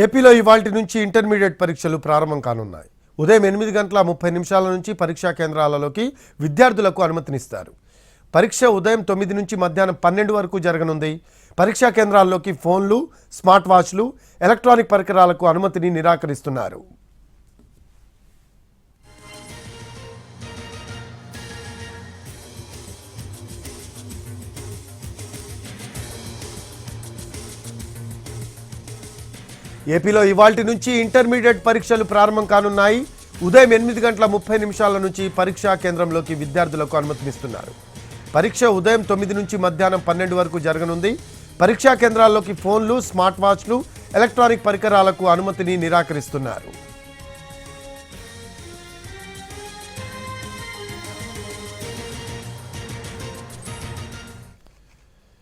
ఏపీలో ఇవాల్టి నుంచి ఇంటర్మీడియట్ పరీక్షలు ప్రారంభం కానున్నాయి. ఉదయం 8:30 నుంచి పరీక్షా కేంద్రాలలోకి విద్యార్థులకు అనుమతినిస్తారు. పరీక్ష ఉదయం 9 నుంచి మధ్యాహ్నం 12 వరకు జరగనుంది. పరీక్షా కేంద్రాల్లోకి ఫోన్లు, స్మార్ట్ వాచ్లు, ఎలక్ట్రానిక్ పరికరాలకు అనుమతిని నిరాకరిస్తున్నారు. ఏపీలో ఇవాల్టి నుంచి ఇంటర్మీడియట్ పరీక్షలు ప్రారంభం కానున్నాయి. ఉదయం 8:30 నుంచి పరీక్షా కేంద్రంలోకి విద్యార్థులకు అనుమతినిస్తున్నారు. పరీక్ష ఉదయం 9 నుంచి మధ్యాహ్నం 12 వరకు జరగనుంది. పరీక్షా కేంద్రాల్లోకి ఫోన్లు, స్మార్ట్ వాచ్లు, ఎలక్ట్రానిక్ పరికరాలకు అనుమతిని నిరాకరిస్తున్నారు.